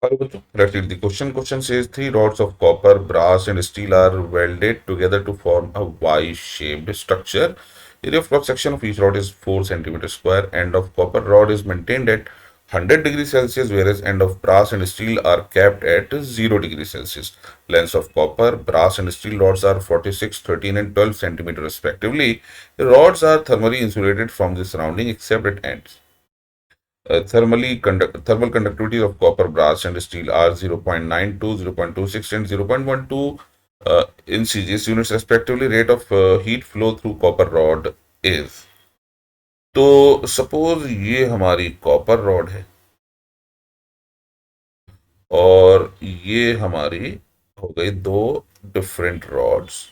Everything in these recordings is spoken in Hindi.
Hello, bachcho. Let's read the question. Question says three rods of copper, brass, and steel are welded together to form a Y-shaped structure. Area of cross section of each rod is 4 centimeters square. End of copper rod is maintained at 100 degrees Celsius, whereas end of brass and steel are kept at 0 degrees Celsius. Lengths of copper, brass, and steel rods are 46, 13, and 12 centimeters respectively. The rods are thermally insulated from the surrounding except at ends. Thermal conductivity of copper, brass, and steel are 0.92, 0.26, and 0.12 in CGS units respectively. Rate of heat flow through copper rod is. तो सपोज ये हमारी कॉपर रॉड है और ये हमारी हो गई दो डिफरेंट रॉड्स।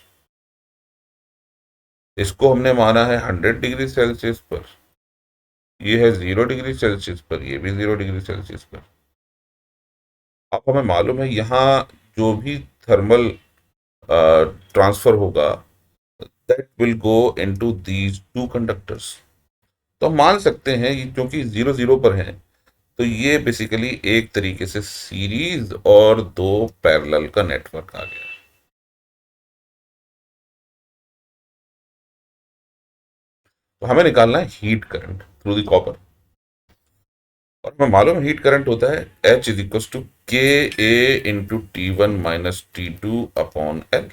इसको हमने माना है 100 डिग्री सेल्सियस पर, ये है 0 डिग्री सेल्सियस पर, ये भी 0 डिग्री सेल्सियस पर। अब हमें मालूम है यहाँ जो भी थर्मल ट्रांसफर होगा that will go into these two conductors. तो हम मान सकते हैं ये क्योंकि 0 0 पर हैं तो ये बेसिकली एक तरीके से सीरीज और दो पैरेलल का नेटवर्क आ गया। तो हमें निकालना है heat current through the copper और हमें मालूम है हीट करंट होता है H is equal to K A into T1 minus T2 upon L.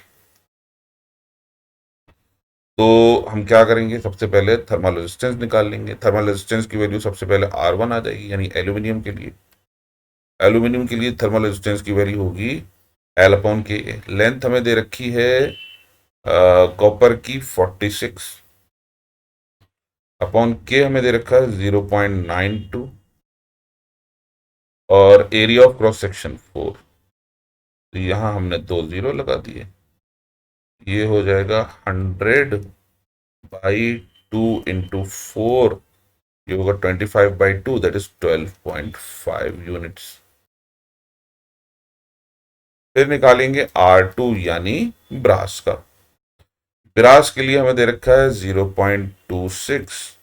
तो हम क्या करेंगे, सबसे पहले थर्मल रेजिस्टेंस निकाल लेंगे। थर्मल रेजिस्टेंस की वैल्यू सबसे पहले R1 आ जाएगी, यानी एल्यूमिनियम के लिए। एल्यूमिनियम के लिए थर्मल रेजिस्टेंस की वैल्यू होगी एल अपॉन के। लेंथ हमें दे रखी है कॉपर की 46 अपॉन के हमें दे रखा है 0.92 और एरिया ऑफ क्रॉस सेक्शन 4। तो यहां हमने दो जीरो लगा दिए। ये हो जाएगा 100/2 इंटू 4, ये होगा 25/2, दैट इज 12.5 यूनिट्स। फिर निकालेंगे R2 यानी ब्रास का। ब्रास के लिए हमें दे रखा है 0.26,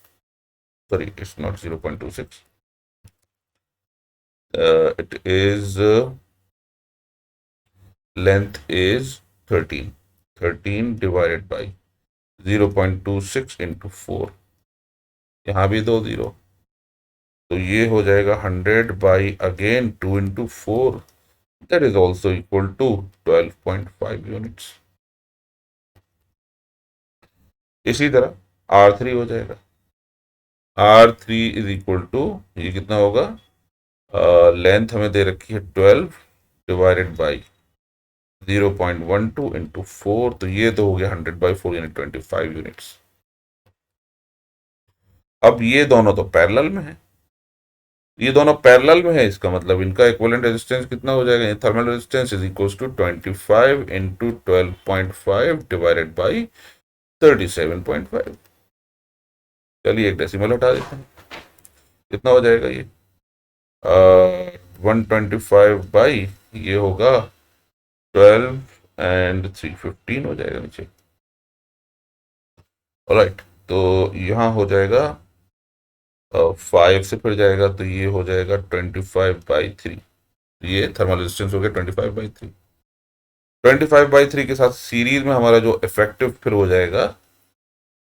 sorry it's not 0.26, it is length is 13 divided by 0.26 into 4, यहाँ भी दो जीरो। तो ये हो जाएगा 100/2 into 4, that is also equal to 12.5 units. इसी तरह R3 हो जाएगा। R3 इज इक्वल टू, ये कितना होगा, लेंथ हमें दे रखी है 12 डिवाइडेड बाई 0.12 इंटू 4, तो ये तो हो गया 100/4 यानी 25 यूनिट्स। अब ये दोनों तो पैरेलल में है, ये दोनों पैरेलल में है, इसका मतलब इनका इक्विवेलेंट रेजिस्टेंस कितना हो जाएगा, thermal resistance is equal to 25 into 12.5 divided by 37.5। चलिए एक डेसिमल हटा देते हैं, कितना हो जाएगा ये 125 बाई, ये होगा 12 एंड 315 हो जाएगा नीचे। ऑलराइट, तो यहाँ हो जाएगा 5 से फिर जाएगा तो ये हो जाएगा 25/3। ये थर्मल रेजिस्टेंस हो गया 25/3। 25/3 के साथ सीरीज में हमारा जो इफेक्टिव फिर हो जाएगा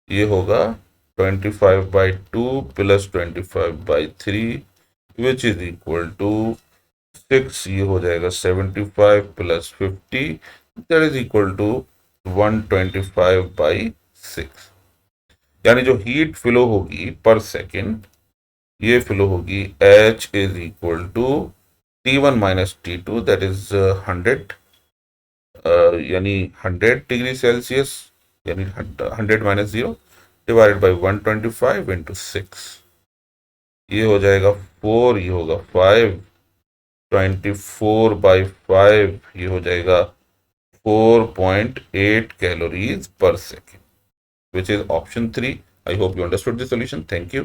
ये होगा 25/2 plus 25/3 which is equal to 6। ये हो जाएगा 75 plus 50, that is equal to 125/6। यानी जो हीट फ्लो होगी पर सेकेंड, ये फ्लो होगी H is equal to T1 minus T2, that is 100, यानी 100 डिग्री सेल्सियस, यानी 100 - 0 डिवाइडेड बाई 125 इंटू 6। ये हो जाएगा 4, ये होगा 5, 24/5, ये हो जाएगा 4.8 कैलोरीज पर second, which is option 3. I hope you understood the solution. Thank you.